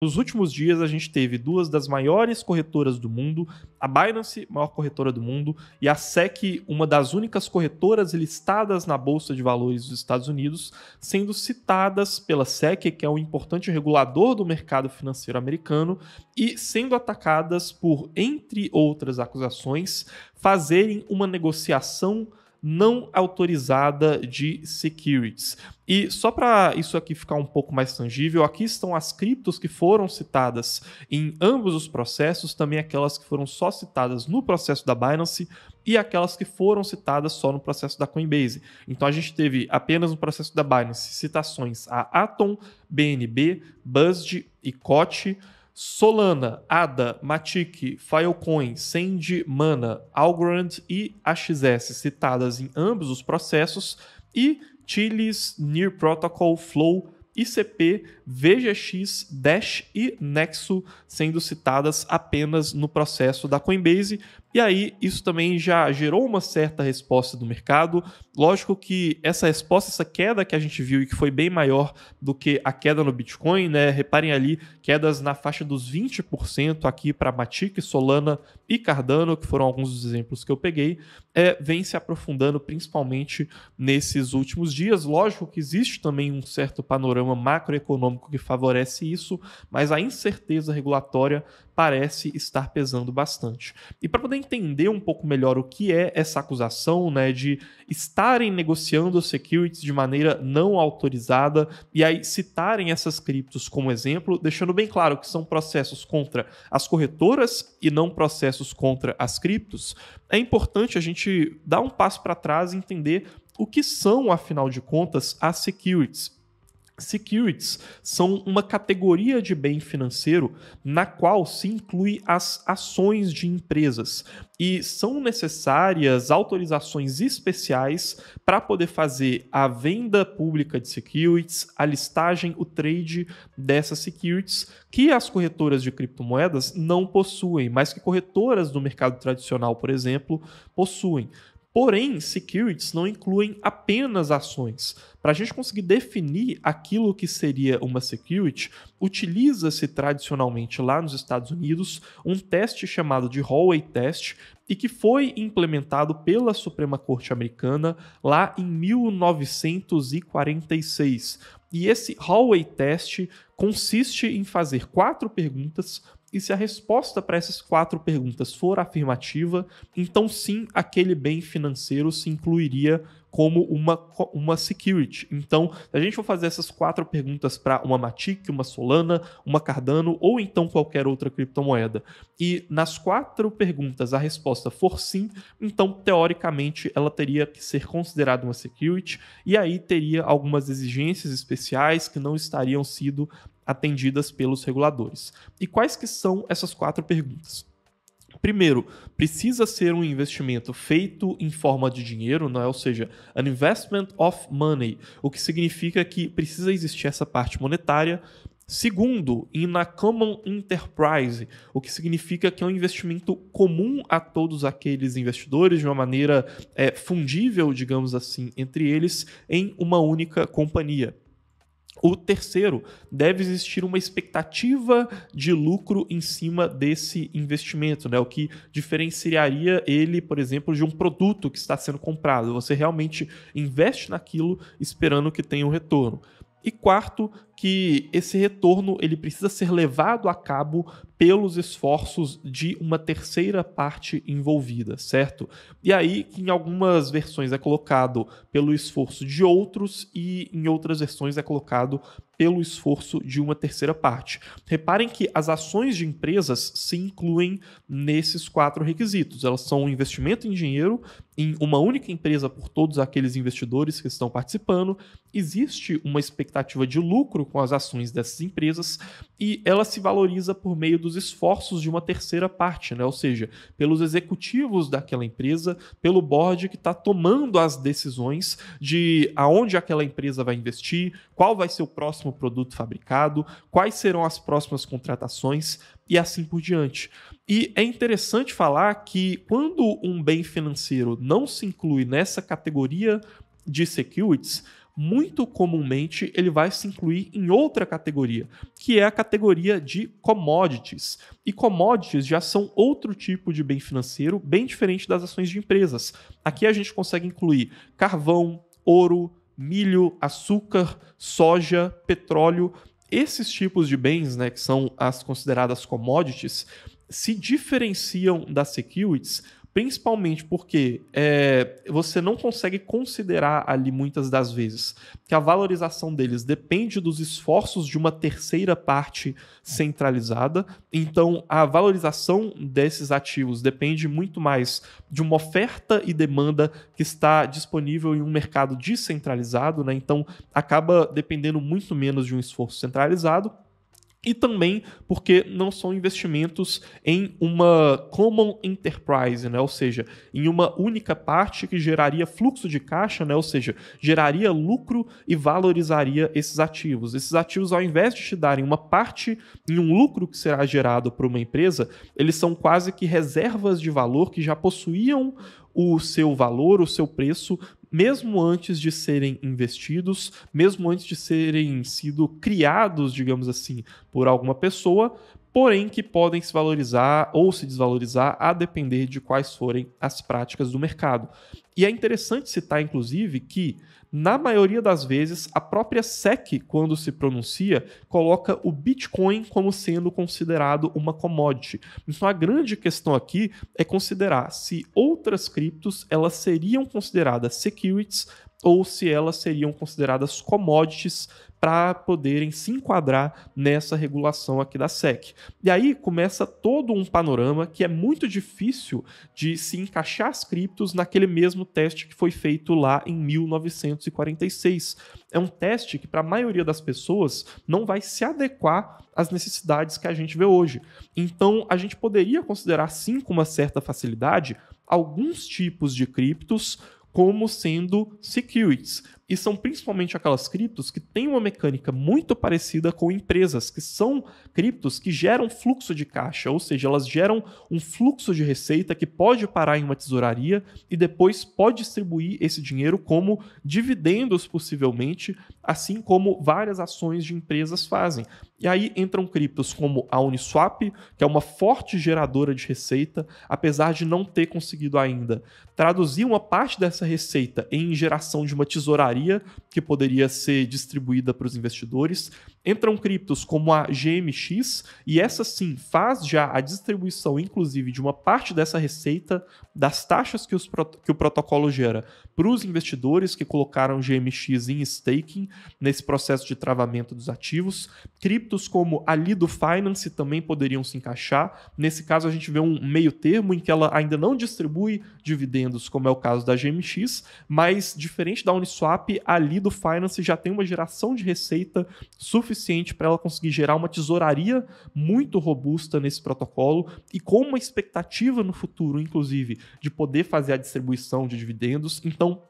Nos últimos dias, a gente teve duas das maiores corretoras do mundo, a Binance, maior corretora do mundo, e a SEC, uma das únicas corretoras listadas na Bolsa de Valores dos Estados Unidos, sendo citadas pela SEC, que é um importante regulador do mercado financeiro americano, e sendo atacadas por, entre outras acusações, fazerem uma negociação não autorizada de securities. E só para isso aqui ficar um pouco mais tangível, aqui estão as criptos que foram citadas em ambos os processos, também aquelas que foram só citadas no processo da Binance e aquelas que foram citadas só no processo da Coinbase. Então a gente teve apenas no processo da Binance citações a Atom, BNB, BUSD e COT, Solana, ADA, Matic, Filecoin, Sand, Mana, Algorand e AXS citadas em ambos os processos e Chilis, Near Protocol, Flow, ICP, VGX, Dash e Nexo sendo citadas apenas no processo da Coinbase. E aí isso também já gerou uma certa resposta do mercado. Lógico que essa resposta, essa queda que a gente viu e que foi bem maior do que a queda no Bitcoin, né? Reparem ali, quedas na faixa dos 20% aqui para Matic, Solana e Cardano, que foram alguns dos exemplos que eu peguei, vem se aprofundando principalmente nesses últimos dias. Lógico que existe também um certo panorama macroeconômico que favorece isso, mas a incerteza regulatória parece estar pesando bastante. E para poder entender um pouco melhor o que é essa acusação, né, de estarem negociando securities de maneira não autorizada e aí citarem essas criptos como exemplo, deixando bem claro que são processos contra as corretoras e não processos contra as criptos, é importante a gente dar um passo para trás e entender o que são, afinal de contas, as securities. Securities são uma categoria de bem financeiro na qual se inclui as ações de empresas e são necessárias autorizações especiais para poder fazer a venda pública de securities, a listagem, o trade dessas securities que as corretoras de criptomoedas não possuem, mas que corretoras do mercado tradicional, por exemplo, possuem. Porém, securities não incluem apenas ações. Para a gente conseguir definir aquilo que seria uma security, utiliza-se tradicionalmente lá nos Estados Unidos um teste chamado de Hallway Test e que foi implementado pela Suprema Corte Americana lá em 1946. E esse Hallway Test consiste em fazer 4 perguntas e se a resposta para essas 4 perguntas for afirmativa, então sim, aquele bem financeiro se incluiria como uma security. Então, se a gente for fazer essas 4 perguntas para uma Matic, uma Solana, uma Cardano ou então qualquer outra criptomoeda, e nas 4 perguntas a resposta for sim, então, teoricamente, ela teria que ser considerada uma security e aí teria algumas exigências especiais que não estariam sendo atendidas pelos reguladores. E quais que são essas 4 perguntas? Primeiro, precisa ser um investimento feito em forma de dinheiro, não é? Ou seja, an investment of money, o que significa que precisa existir essa parte monetária. Segundo, in a common enterprise, o que significa que é um investimento comum a todos aqueles investidores, de uma maneira fundível, digamos assim, entre eles, em uma única companhia. O terceiro, deve existir uma expectativa de lucro em cima desse investimento, né? O que diferenciaria ele, por exemplo, de um produto que está sendo comprado. Você realmente investe naquilo esperando que tenha um retorno. E quarto, que esse retorno ele precisa ser levado a cabo pelos esforços de uma terceira parte envolvida, certo? E aí, em algumas versões é colocado pelo esforço de outros e em outras versões é colocado pelo esforço de uma terceira parte. Reparem que as ações de empresas se incluem nesses 4 requisitos. Elas são um investimento em dinheiro em uma única empresa por todos aqueles investidores que estão participando. Existe uma expectativa de lucro com as ações dessas empresas e ela se valoriza por meio dos esforços de uma terceira parte, né? Ou seja, pelos executivos daquela empresa, pelo board que está tomando as decisões de aonde aquela empresa vai investir, qual vai ser o próximo produto fabricado, quais serão as próximas contratações e assim por diante. E é interessante falar que quando um bem financeiro não se inclui nessa categoria de securities, muito comumente ele vai se incluir em outra categoria, que é a categoria de commodities. E commodities já são outro tipo de bem financeiro, bem diferente das ações de empresas. Aqui a gente consegue incluir carvão, ouro, milho, açúcar, soja, petróleo. Esses tipos de bens, né, que são as consideradas commodities, se diferenciam das securities principalmente porque você não consegue considerar ali muitas das vezes que a valorização deles depende dos esforços de uma terceira parte centralizada. Então, a valorização desses ativos depende muito mais de uma oferta e demanda que está disponível em um mercado descentralizado, né? Então, acaba dependendo muito menos de um esforço centralizado. E também porque não são investimentos em uma common enterprise, né? Ou seja, em uma única parte que geraria fluxo de caixa, né? Ou seja, geraria lucro e valorizaria esses ativos. Esses ativos, ao invés de te darem uma parte em um lucro que será gerado por uma empresa, eles são quase que reservas de valor que já possuíam o seu valor, o seu preço, mesmo antes de serem investidos, mesmo antes de serem sido criados, digamos assim, por alguma pessoa, porém que podem se valorizar ou se desvalorizar a depender de quais forem as práticas do mercado. E é interessante citar, inclusive, que na maioria das vezes, a própria SEC, quando se pronuncia, coloca o Bitcoin como sendo considerado uma commodity. Então, a grande questão aqui é considerar se outras criptos elas seriam consideradas securities ou se elas seriam consideradas commodities para poderem se enquadrar nessa regulação aqui da SEC. E aí começa todo um panorama que é muito difícil de se encaixar as criptos naquele mesmo teste que foi feito lá em 1946. É um teste que para a maioria das pessoas não vai se adequar às necessidades que a gente vê hoje. Então a gente poderia considerar sim com uma certa facilidade alguns tipos de criptos como sendo securities. E são principalmente aquelas criptos que têm uma mecânica muito parecida com empresas, que são criptos que geram fluxo de caixa, ou seja, elas geram um fluxo de receita que pode parar em uma tesouraria e depois pode distribuir esse dinheiro como dividendos, possivelmente, assim como várias ações de empresas fazem. E aí entram criptos como a Uniswap, que é uma forte geradora de receita, apesar de não ter conseguido ainda traduzir uma parte dessa receita em geração de uma tesouraria que poderia ser distribuída para os investidores. Entram criptos como a GMX, e essa sim faz já a distribuição, inclusive, de uma parte dessa receita, das taxas que o protocolo gera para os investidores que colocaram GMX em staking nesse processo de travamento dos ativos. Criptos como a Lido Finance também poderiam se encaixar. Nesse caso, a gente vê um meio termo em que ela ainda não distribui dividendos, como é o caso da GMX, mas diferente da Uniswap, a Lido Finance já tem uma geração de receita suficiente para ela conseguir gerar uma tesouraria muito robusta nesse protocolo e com uma expectativa no futuro, inclusive, de poder fazer a distribuição de dividendos. Então,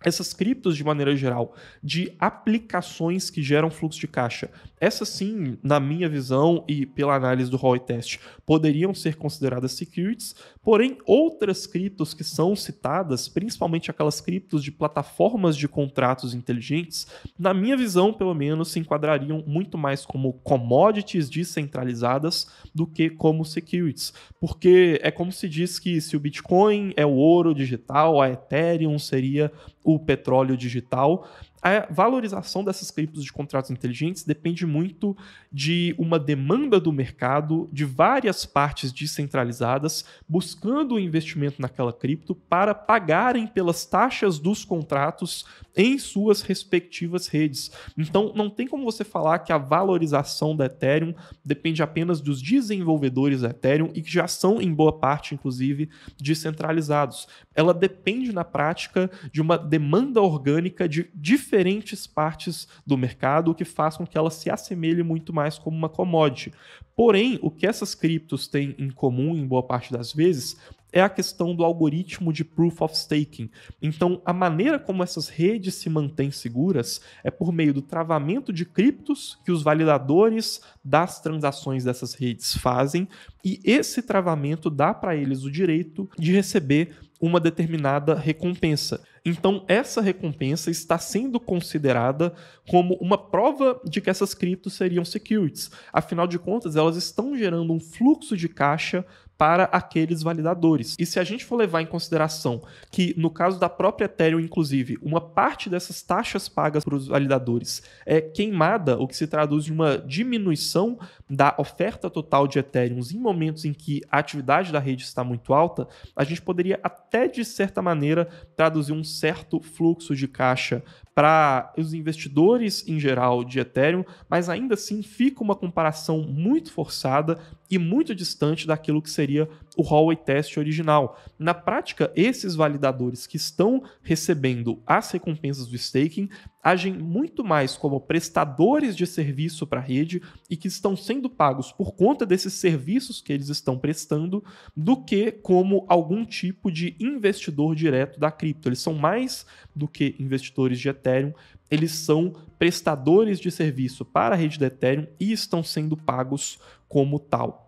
essas criptos, de maneira geral, de aplicações que geram fluxo de caixa, essas sim, na minha visão e pela análise do Howey Test, poderiam ser consideradas securities, porém outras criptos que são citadas, principalmente aquelas criptos de plataformas de contratos inteligentes, na minha visão, pelo menos, se enquadrariam muito mais como commodities descentralizadas do que como securities, porque é como se diz que se o Bitcoin é o ouro digital, a Ethereum seria o petróleo digital. A valorização dessas criptos de contratos inteligentes depende muito de uma demanda do mercado, de várias partes descentralizadas, buscando o investimento naquela cripto para pagarem pelas taxas dos contratos em suas respectivas redes. Então, não tem como você falar que a valorização da Ethereum depende apenas dos desenvolvedores da Ethereum e que já são, em boa parte, inclusive, descentralizados. Ela depende, na prática, de uma demanda orgânica de diferentes partes do mercado, o que faz com que ela se assemelhe muito mais como uma commodity. Porém, o que essas criptos têm em comum, em boa parte das vezes, é a questão do algoritmo de Proof of Staking. Então, a maneira como essas redes se mantêm seguras é por meio do travamento de criptos que os validadores das transações dessas redes fazem, e esse travamento dá para eles o direito de receber uma determinada recompensa. Então, essa recompensa está sendo considerada como uma prova de que essas criptos seriam securities. Afinal de contas, elas estão gerando um fluxo de caixa para aqueles validadores. E se a gente for levar em consideração que, no caso da própria Ethereum, inclusive, uma parte dessas taxas pagas para os validadores é queimada, o que se traduz em uma diminuição da oferta total de Ethereum em momentos em que a atividade da rede está muito alta, a gente poderia até, de certa maneira, traduzir um certo fluxo de caixa para os investidores em geral de Ethereum, mas ainda assim fica uma comparação muito forçada e muito distante daquilo que seria o hallway test original. Na prática, esses validadores que estão recebendo as recompensas do staking agem muito mais como prestadores de serviço para a rede e que estão sendo pagos por conta desses serviços que eles estão prestando do que como algum tipo de investidor direto da cripto. Eles são mais do que investidores de Ethereum, eles são prestadores de serviço para a rede da Ethereum e estão sendo pagos como tal.